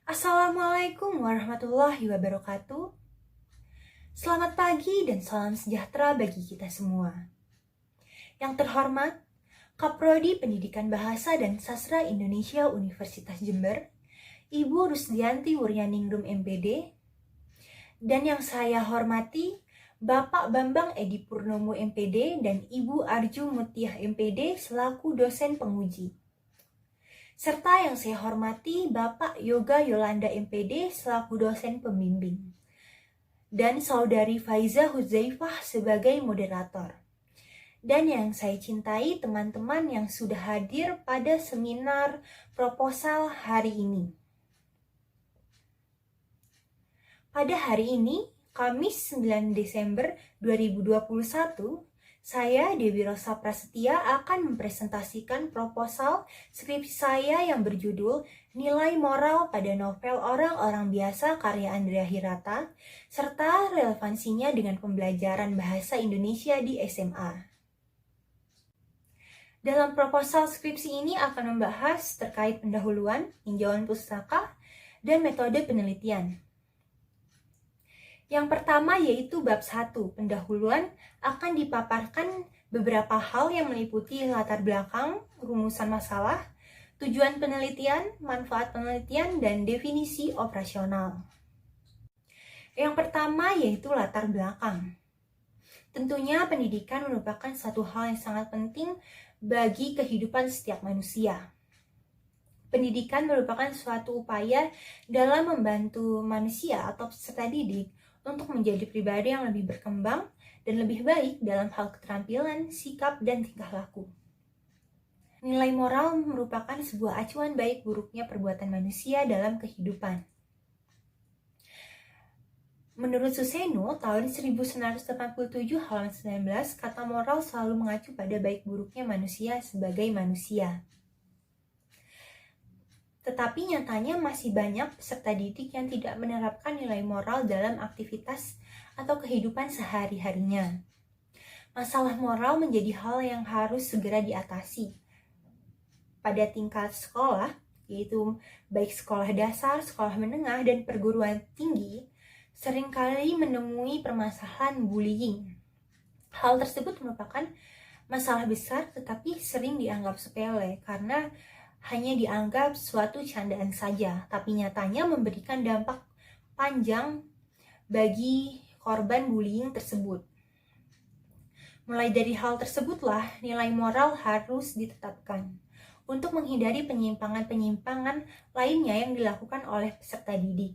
Assalamualaikum warahmatullahi wabarakatuh. Selamat pagi dan salam sejahtera bagi kita semua. Yang terhormat, Kaprodi Pendidikan Bahasa dan Sastra Indonesia Universitas Jember, Ibu Rusdianti Wuryaningrum MPD, dan yang saya hormati, Bapak Bambang Edi Purnomo MPD dan Ibu Arju Mutiah MPD selaku dosen penguji. Serta yang saya hormati Bapak Yoga Yolanda MPD selaku dosen pembimbing. Dan Saudari Faiza Huzaifah sebagai moderator. Dan yang saya cintai teman-teman yang sudah hadir pada seminar proposal hari ini. Pada hari ini, Kamis 9 Desember 2021, saya, Dewi Rosa Prasetya, akan mempresentasikan proposal skripsi saya yang berjudul Nilai Moral pada Novel Orang-Orang Biasa karya Andrea Hirata, serta relevansinya dengan pembelajaran bahasa Indonesia di SMA. Dalam proposal skripsi ini akan membahas terkait pendahuluan, tinjauan pustaka, dan metode penelitian. Yang pertama yaitu bab 1, pendahuluan, akan dipaparkan beberapa hal yang meliputi latar belakang, rumusan masalah, tujuan penelitian, manfaat penelitian, dan definisi operasional. Yang pertama yaitu latar belakang. Tentunya pendidikan merupakan satu hal yang sangat penting bagi kehidupan setiap manusia. Pendidikan merupakan suatu upaya dalam membantu manusia atau peserta didik untuk menjadi pribadi yang lebih berkembang dan lebih baik dalam hal keterampilan, sikap, dan tingkah laku. Nilai moral merupakan sebuah acuan baik buruknya perbuatan manusia dalam kehidupan. Menurut Suseno, tahun 1987 halaman 19, kata moral selalu mengacu pada baik buruknya manusia sebagai manusia. Tetapi nyatanya masih banyak peserta didik yang tidak menerapkan nilai moral dalam aktivitas atau kehidupan sehari-harinya. Masalah moral menjadi hal yang harus segera diatasi. Pada tingkat sekolah, yaitu baik sekolah dasar, sekolah menengah, dan perguruan tinggi, seringkali menemui permasalahan bullying. Hal tersebut merupakan masalah besar tetapi sering dianggap sepele karena hanya dianggap suatu candaan saja, tapi nyatanya memberikan dampak panjang bagi korban bullying tersebut. Mulai dari hal tersebutlah nilai moral harus ditetapkan untuk menghindari penyimpangan-penyimpangan lainnya yang dilakukan oleh peserta didik.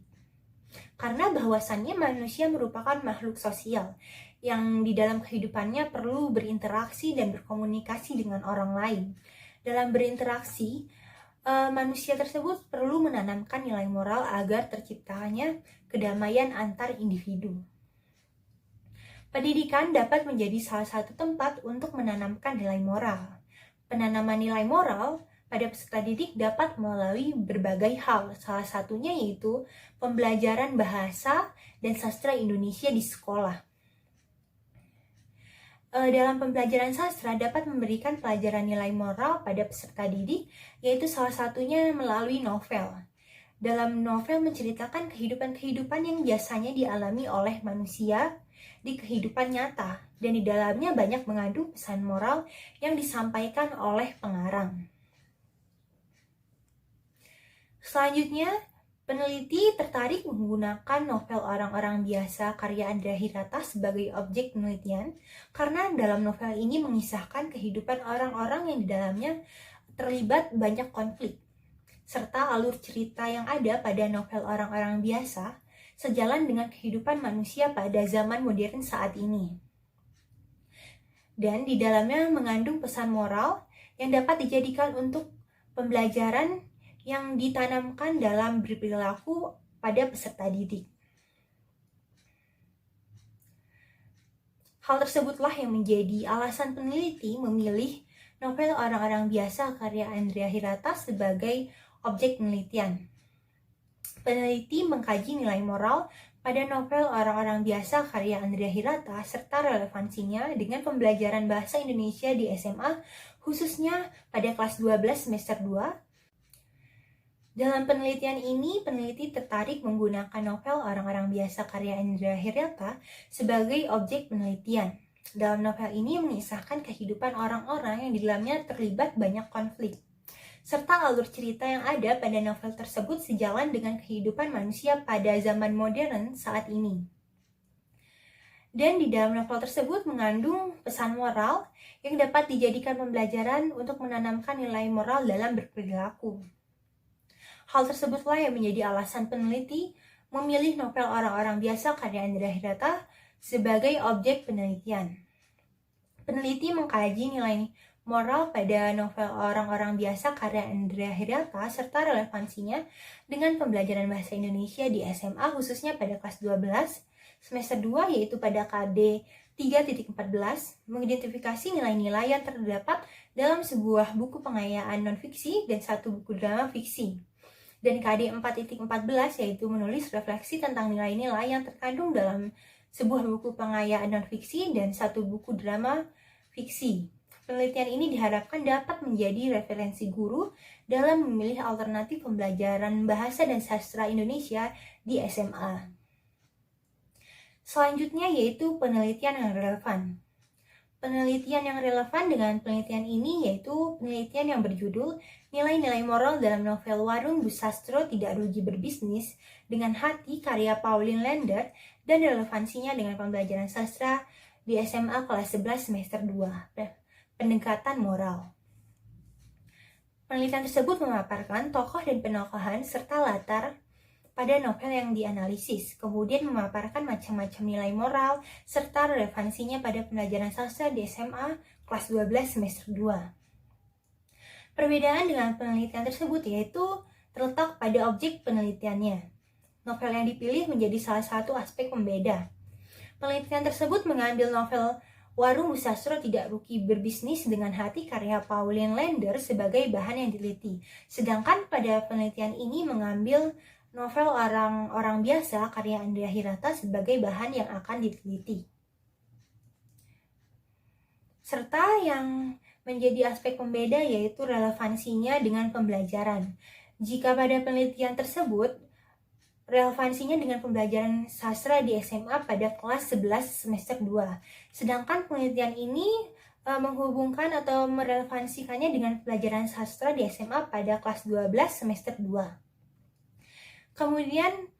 Karena bahwasannya manusia merupakan makhluk sosial yang di dalam kehidupannya perlu berinteraksi dan berkomunikasi dengan orang lain. Dalam berinteraksi, manusia tersebut perlu menanamkan nilai moral agar terciptanya kedamaian antar individu. Pendidikan dapat menjadi salah satu tempat untuk menanamkan nilai moral. Penanaman nilai moral pada peserta didik dapat melalui berbagai hal, salah satunya yaitu pembelajaran bahasa dan sastra Indonesia di sekolah. Dalam pembelajaran sastra dapat memberikan pelajaran nilai moral pada peserta didik, yaitu salah satunya melalui novel. Dalam novel menceritakan kehidupan-kehidupan yang biasanya dialami oleh manusia di kehidupan nyata, dan di dalamnya banyak mengandung pesan moral yang disampaikan oleh pengarang. Selanjutnya, peneliti tertarik menggunakan novel Orang-Orang Biasa karya Andrea Hirata sebagai objek penelitian karena dalam novel ini mengisahkan kehidupan orang-orang yang di dalamnya terlibat banyak konflik, serta alur cerita yang ada pada novel Orang-Orang Biasa sejalan dengan kehidupan manusia pada zaman modern saat ini. Dan di dalamnya mengandung pesan moral yang dapat dijadikan untuk pembelajaran yang ditanamkan dalam berperilaku pada peserta didik. Hal tersebutlah yang menjadi alasan peneliti memilih novel Orang-Orang Biasa karya Andrea Hirata sebagai objek penelitian. Peneliti mengkaji nilai moral pada novel Orang-Orang Biasa karya Andrea Hirata serta relevansinya dengan pembelajaran bahasa Indonesia di SMA, khususnya pada kelas 12 semester 2, Dalam penelitian ini, peneliti tertarik menggunakan novel Orang-Orang Biasa karya Indra Hirata sebagai objek penelitian. Dalam novel ini mengisahkan kehidupan orang-orang yang di dalamnya terlibat banyak konflik, serta alur cerita yang ada pada novel tersebut sejalan dengan kehidupan manusia pada zaman modern saat ini. Dan di dalam novel tersebut mengandung pesan moral yang dapat dijadikan pembelajaran untuk menanamkan nilai moral dalam berperilaku. Hal tersebutlah yang menjadi alasan peneliti memilih novel Orang-Orang Biasa karya Indra Hirata sebagai objek penelitian. Peneliti mengkaji nilai moral pada novel Orang-Orang Biasa karya Indra Hirata serta relevansinya dengan pembelajaran bahasa Indonesia di SMA khususnya pada kelas 12 semester 2 yaitu pada KD 3.14, mengidentifikasi nilai-nilai yang terdapat dalam sebuah buku pengayaan non-fiksi dan satu buku drama fiksi. Dan KD 4.14 yaitu menulis refleksi tentang nilai-nilai yang terkandung dalam sebuah buku pengayaan non-fiksi dan satu buku drama fiksi. Penelitian ini diharapkan dapat menjadi referensi guru dalam memilih alternatif pembelajaran bahasa dan sastra Indonesia di SMA. Selanjutnya yaitu penelitian yang relevan. Penelitian yang relevan dengan penelitian ini yaitu penelitian yang berjudul Nilai-nilai moral dalam novel Warung Bu Sastro Tidak Rugi Berbisnis dengan Hati karya Pauline Lender dan relevansinya dengan pembelajaran sastra di SMA kelas 11 semester 2. Pendekatan moral. Penelitian tersebut memaparkan tokoh dan penokohan serta latar pada novel yang dianalisis, kemudian memaparkan macam-macam nilai moral serta relevansinya pada pembelajaran sastra di SMA kelas 12 semester 2. Perbedaan dengan penelitian tersebut yaitu terletak pada objek penelitiannya. Novel yang dipilih menjadi salah satu aspek pembeda. Penelitian tersebut mengambil novel Warung Bu Sastro Tidak Rugi Berbisnis dengan Hati karya Pauline Lender sebagai bahan yang diteliti. Sedangkan pada penelitian ini mengambil novel Orang-Orang Biasa karya Indra Hirata sebagai bahan yang akan diteliti. Serta yang menjadi aspek pembeda yaitu relevansinya dengan pembelajaran. Jika pada penelitian tersebut, relevansinya dengan pembelajaran sastra di SMA pada kelas 11 semester 2. Sedangkan penelitian ini menghubungkan atau merelevansikannya dengan pelajaran sastra di SMA pada kelas 12 semester 2. Kemudian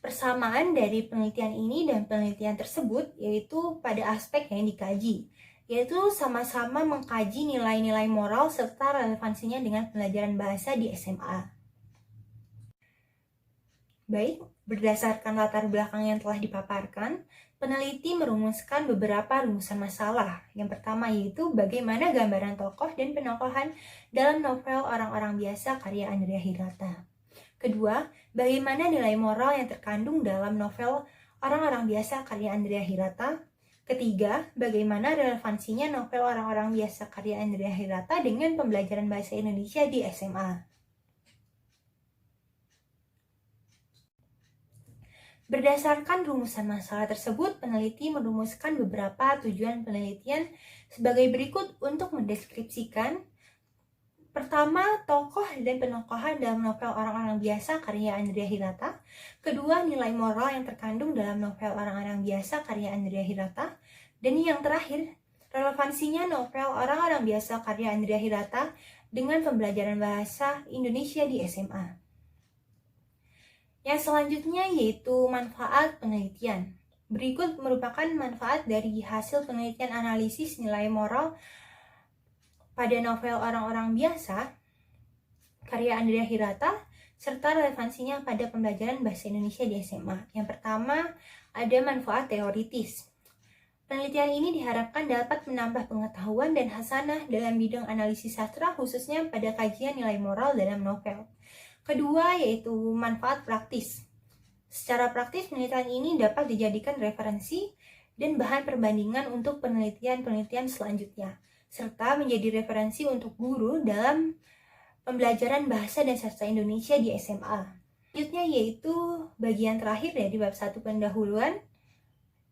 persamaan dari penelitian ini dan penelitian tersebut yaitu pada aspek yang dikaji, yaitu sama-sama mengkaji nilai-nilai moral serta relevansinya dengan pelajaran bahasa di SMA. Baik, berdasarkan latar belakang yang telah dipaparkan, peneliti merumuskan beberapa rumusan masalah. Yang pertama yaitu bagaimana gambaran tokoh dan penokohan dalam novel Orang-Orang Biasa karya Indra Hirata. Kedua, bagaimana nilai moral yang terkandung dalam novel Orang-Orang Biasa karya Indra Hirata. Ketiga, bagaimana relevansinya novel Orang-Orang Biasa karya Indra Hirata dengan pembelajaran bahasa Indonesia di SMA. Berdasarkan rumusan masalah tersebut, peneliti merumuskan beberapa tujuan penelitian sebagai berikut untuk mendeskripsikan. Pertama, tokoh dan penokohan dalam novel Orang-Orang Biasa karya Indra Hirata. Kedua, nilai moral yang terkandung dalam novel Orang-Orang Biasa karya Indra Hirata. Dan yang terakhir, relevansinya novel Orang-Orang Biasa karya Indra Hirata dengan pembelajaran bahasa Indonesia di SMA. Yang selanjutnya yaitu manfaat penelitian. Berikut merupakan manfaat dari hasil penelitian analisis nilai moral pada novel Orang-Orang Biasa karya Indra Hirata serta relevansinya pada pembelajaran bahasa Indonesia di SMA. Yang pertama, ada manfaat teoritis. Penelitian ini diharapkan dapat menambah pengetahuan dan hasanah dalam bidang analisis sastra khususnya pada kajian nilai moral dalam novel. Kedua, yaitu manfaat praktis. Secara praktis, penelitian ini dapat dijadikan referensi dan bahan perbandingan untuk penelitian-penelitian selanjutnya, serta menjadi referensi untuk guru dalam pembelajaran bahasa dan sastra Indonesia di SMA. Selanjutnya yaitu bagian terakhir dari bab 1 pendahuluan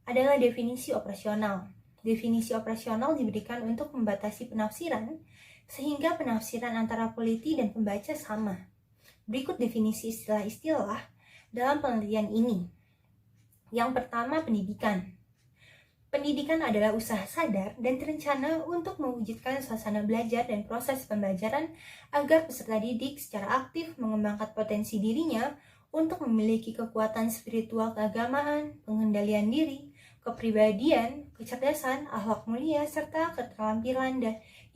adalah definisi operasional. Definisi operasional diberikan untuk membatasi penafsiran, sehingga penafsiran antara peliti dan pembaca sama. Berikut definisi istilah-istilah dalam penelitian ini. Yang pertama, pendidikan. Pendidikan adalah usaha sadar dan terencana untuk mewujudkan suasana belajar dan proses pembelajaran agar peserta didik secara aktif mengembangkan potensi dirinya untuk memiliki kekuatan spiritual keagamaan, pengendalian diri, kepribadian, kecerdasan, akhlak mulia, serta keterampilan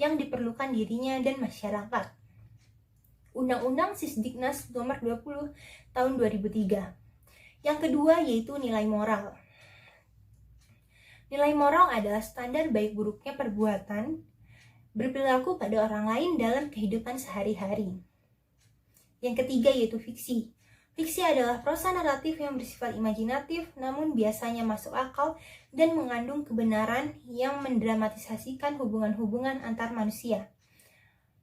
yang diperlukan dirinya dan masyarakat. Undang-Undang Sisdiknas Nomor 20 Tahun 2003. Yang kedua yaitu nilai moral. Nilai moral adalah standar baik buruknya perbuatan berperilaku pada orang lain dalam kehidupan sehari-hari. Yang ketiga yaitu fiksi. Fiksi adalah prosa naratif yang bersifat imajinatif namun biasanya masuk akal dan mengandung kebenaran yang mendramatisasikan hubungan-hubungan antar manusia.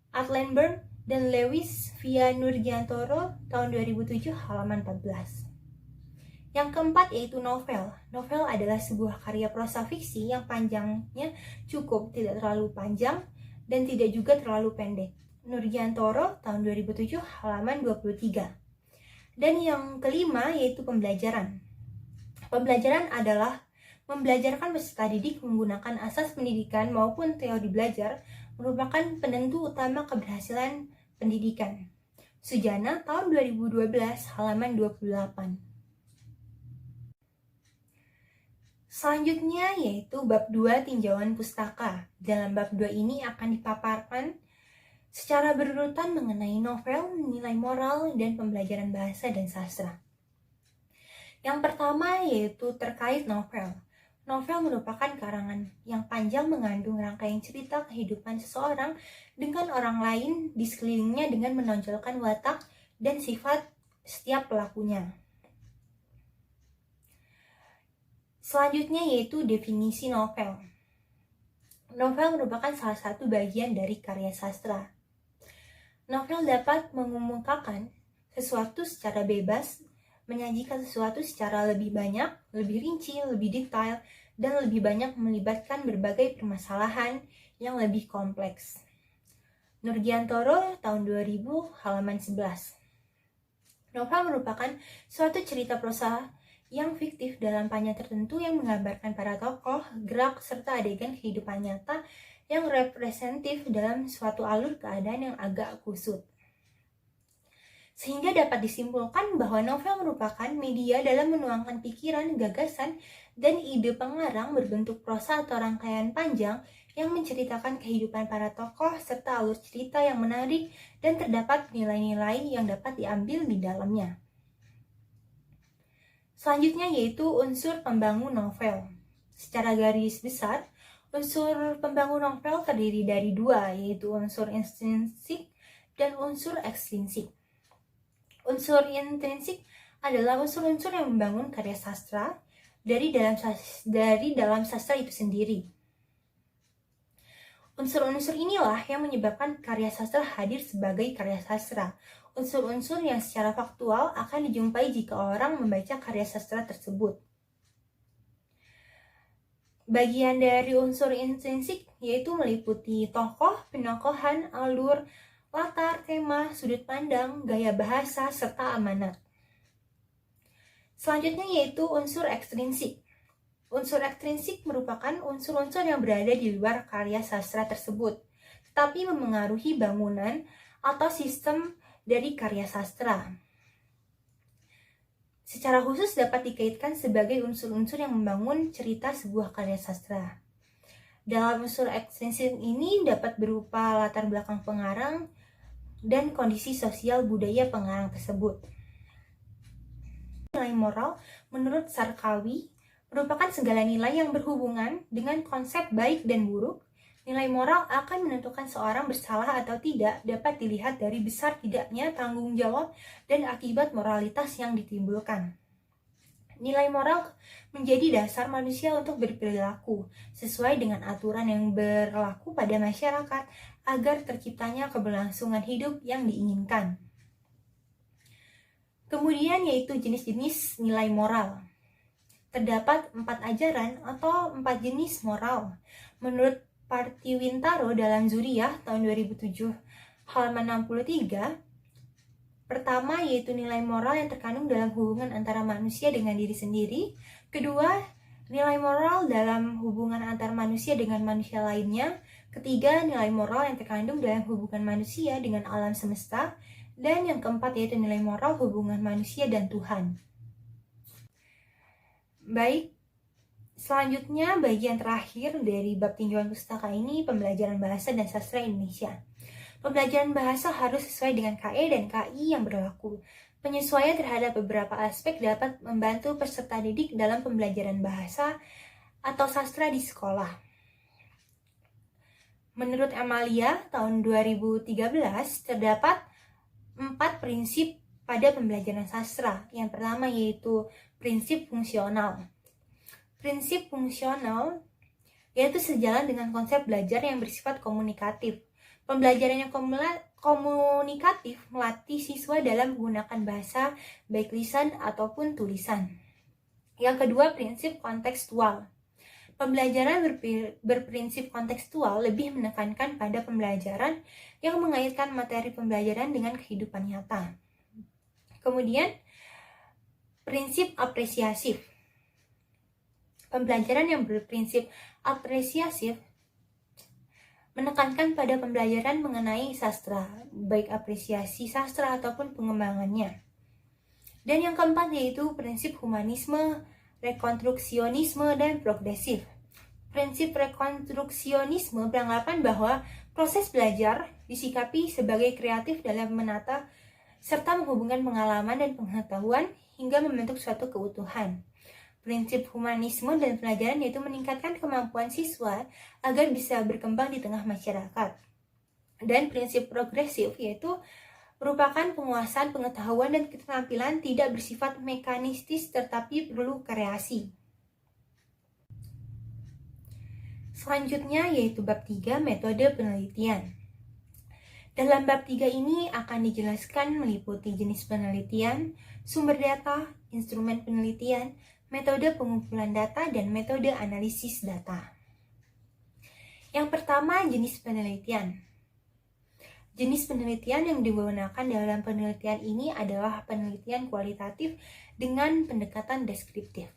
Attenborough dan Lewis via Nurjantoro tahun 2007 halaman 14. Yang keempat yaitu novel. Novel adalah sebuah karya prosa fiksi yang panjangnya cukup tidak terlalu panjang dan tidak juga terlalu pendek. Nurjantoro tahun 2007 halaman 23. Dan yang kelima yaitu pembelajaran. Pembelajaran adalah membelajarkan peserta didik menggunakan asas pendidikan maupun teori belajar merupakan penentu utama keberhasilan pendidikan. Sujana tahun 2012 halaman 28. Selanjutnya yaitu bab 2 tinjauan pustaka. Dalam bab 2 ini akan dipaparkan secara berurutan mengenai novel, nilai moral, dan pembelajaran bahasa dan sastra. Yang pertama yaitu terkait novel. Novel merupakan karangan yang panjang mengandung rangkaian cerita kehidupan seseorang dengan orang lain di sekelilingnya dengan menonjolkan watak dan sifat setiap pelakunya. Selanjutnya yaitu definisi novel. Novel merupakan salah satu bagian dari karya sastra. Novel dapat mengemukakan sesuatu secara bebas, menyajikan sesuatu secara lebih banyak, lebih rinci, lebih detail, dan lebih banyak melibatkan berbagai permasalahan yang lebih kompleks. Nurjantoro tahun 2000 halaman 11. Novel merupakan suatu cerita prosa yang fiktif dalam panjang tertentu yang menggambarkan para tokoh, gerak, serta adegan kehidupan nyata yang representatif dalam suatu alur keadaan yang agak kusut. Sehingga dapat disimpulkan bahwa novel merupakan media dalam menuangkan pikiran, gagasan, dan ide pengarang berbentuk prosa atau rangkaian panjang yang menceritakan kehidupan para tokoh serta alur cerita yang menarik dan terdapat nilai-nilai yang dapat diambil di dalamnya. Selanjutnya yaitu unsur pembangun novel. Secara garis besar, unsur pembangun novel terdiri dari dua, yaitu unsur intrinsik dan unsur ekstrinsik. Unsur intrinsik adalah unsur-unsur yang membangun karya sastra dari dalam sastra itu sendiri. Unsur-unsur inilah yang menyebabkan karya sastra hadir sebagai karya sastra. Unsur-unsur yang secara faktual akan dijumpai jika orang membaca karya sastra tersebut. Bagian dari unsur intrinsik yaitu meliputi tokoh, penokohan, alur, latar, tema, sudut pandang, gaya bahasa, serta amanat. Selanjutnya yaitu unsur ekstrinsik. Unsur ekstrinsik merupakan unsur-unsur yang berada di luar karya sastra tersebut, tetapi memengaruhi bangunan atau sistem dari karya sastra. Secara khusus dapat dikaitkan sebagai unsur-unsur yang membangun cerita sebuah karya sastra. Dalam unsur ekstrinsik ini dapat berupa latar belakang pengarang dan kondisi sosial budaya pengarang tersebut. Nilai moral menurut Sarkawi merupakan segala nilai yang berhubungan dengan konsep baik dan buruk. Nilai moral akan menentukan seorang bersalah atau tidak dapat dilihat dari besar tidaknya tanggung jawab dan akibat moralitas yang ditimbulkan. Nilai moral menjadi dasar manusia untuk berperilaku sesuai dengan aturan yang berlaku pada masyarakat agar terciptanya keberlangsungan hidup yang diinginkan. Kemudian yaitu jenis-jenis nilai moral. Terdapat 4 ajaran atau 4 jenis moral. Menurut Partiwintaro dalam Zuriyah tahun 2007 halaman 63, Pertama, yaitu nilai moral yang terkandung dalam hubungan antara manusia dengan diri sendiri. Kedua, nilai moral dalam hubungan antar manusia dengan manusia lainnya. Ketiga, nilai moral yang terkandung dalam hubungan manusia dengan alam semesta. Dan yang keempat, yaitu nilai moral hubungan manusia dan Tuhan. Baik, selanjutnya bagian terakhir dari bab tinjauan pustaka ini, pembelajaran bahasa dan sastra Indonesia. Pembelajaran bahasa harus sesuai dengan KE dan KI yang berlaku. Penyesuaian terhadap beberapa aspek dapat membantu peserta didik dalam pembelajaran bahasa atau sastra di sekolah. Menurut Amalia, tahun 2013 terdapat 4 prinsip pada pembelajaran sastra. Yang pertama yaitu prinsip fungsional. Prinsip fungsional yaitu sejalan dengan konsep belajar yang bersifat komunikatif. Pembelajaran yang komunikatif melatih siswa dalam menggunakan bahasa, baik lisan ataupun tulisan. Yang kedua, prinsip kontekstual. Pembelajaran berprinsip kontekstual lebih menekankan pada pembelajaran yang mengaitkan materi pembelajaran dengan kehidupan nyata. Kemudian, prinsip apresiasif. Pembelajaran yang berprinsip apresiasif menekankan pada pembelajaran mengenai sastra, baik apresiasi sastra ataupun pengembangannya. Dan yang keempat yaitu prinsip humanisme, rekonstruksionisme, dan progresif. Prinsip rekonstruksionisme beranggapan bahwa proses belajar disikapi sebagai kreatif dalam menata serta menghubungkan pengalaman dan pengetahuan hingga membentuk suatu keutuhan. Prinsip humanisme dan pelajaran yaitu meningkatkan kemampuan siswa agar bisa berkembang di tengah masyarakat. Dan prinsip progresif yaitu merupakan penguasaan pengetahuan dan keterampilan tidak bersifat mekanistis tetapi perlu kreasi. Selanjutnya yaitu bab 3, metode penelitian. Dalam bab 3 ini akan dijelaskan meliputi jenis penelitian, sumber data, instrumen penelitian, metode pengumpulan data, dan metode analisis data. Yang pertama, jenis penelitian. Jenis penelitian yang digunakan dalam penelitian ini adalah penelitian kualitatif dengan pendekatan deskriptif.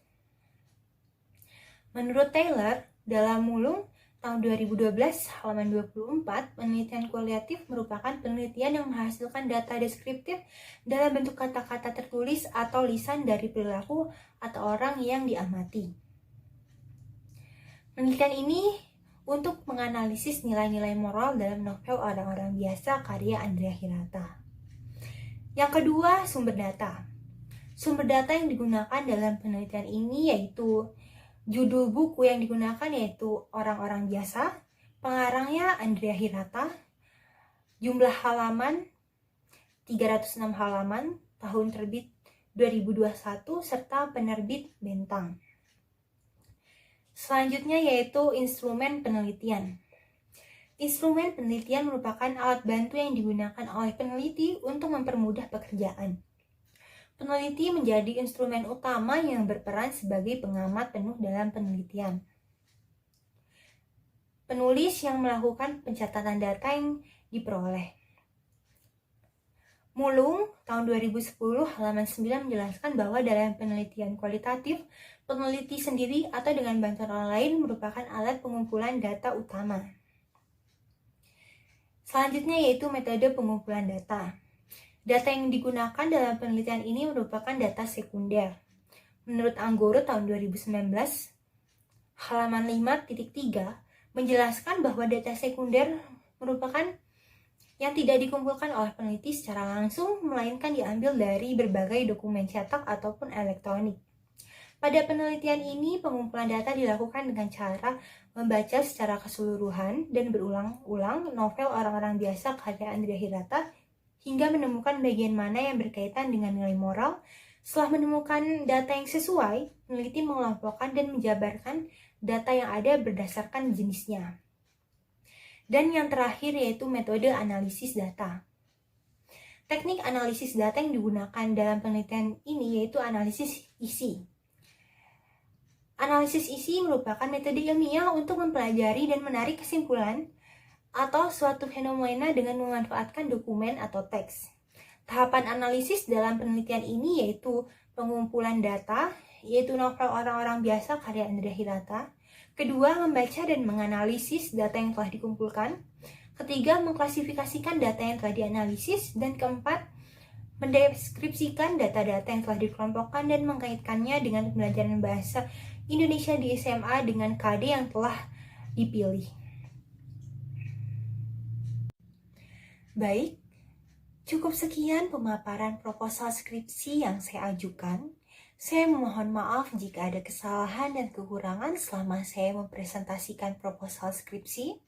Menurut Taylor, dalam Mulung tahun 2012 halaman 24, penelitian kualitatif merupakan penelitian yang menghasilkan data deskriptif dalam bentuk kata-kata tertulis atau lisan dari perilaku atau orang yang diamati. Penelitian ini untuk menganalisis nilai-nilai moral dalam novel Orang-Orang Biasa karya Andrea Hirata. Yang kedua, sumber data. Sumber data yang digunakan dalam penelitian ini yaitu judul buku yang digunakan yaitu Orang-Orang Biasa, pengarangnya Andrea Hirata, jumlah halaman 306 halaman, tahun terbit 2021, serta penerbit Bentang. Selanjutnya yaitu instrumen penelitian. Instrumen penelitian merupakan alat bantu yang digunakan oleh peneliti untuk mempermudah pekerjaan. Peneliti menjadi instrumen utama yang berperan sebagai pengamat penuh dalam penelitian. Penulis yang melakukan pencatatan data yang diperoleh. Mulung tahun 2010 halaman 9 menjelaskan bahwa dalam penelitian kualitatif, peneliti sendiri atau dengan bantuan orang lain merupakan alat pengumpulan data utama. Selanjutnya yaitu metode pengumpulan data. Data yang digunakan dalam penelitian ini merupakan data sekunder. Menurut Anggoro tahun 2019, halaman 5.3 menjelaskan bahwa data sekunder merupakan yang tidak dikumpulkan oleh peneliti secara langsung, melainkan diambil dari berbagai dokumen cetak ataupun elektronik. Pada penelitian ini, pengumpulan data dilakukan dengan cara membaca secara keseluruhan dan berulang-ulang novel Orang-Orang Biasa karya Andrea Hirata hingga menemukan bagian mana yang berkaitan dengan nilai moral. Setelah menemukan data yang sesuai, peneliti mengelompokkan dan menjabarkan data yang ada berdasarkan jenisnya. Dan yang terakhir yaitu metode analisis data. Teknik analisis data yang digunakan dalam penelitian ini yaitu analisis isi. Analisis isi merupakan metode ilmiah untuk mempelajari dan menarik kesimpulan atau suatu fenomena dengan memanfaatkan dokumen atau teks. Tahapan analisis dalam penelitian ini yaitu pengumpulan data, yaitu novel orang-orang biasa karya Andrea Hirata. Kedua, membaca dan menganalisis data yang telah dikumpulkan. Ketiga, mengklasifikasikan data yang telah dianalisis. Dan keempat, mendeskripsikan data-data yang telah dikelompokkan dan mengkaitkannya dengan pembelajaran bahasa Indonesia di SMA dengan KD yang telah dipilih. Baik, cukup sekian pemaparan proposal skripsi yang saya ajukan. Saya memohon maaf jika ada kesalahan dan kekurangan selama saya mempresentasikan proposal skripsi.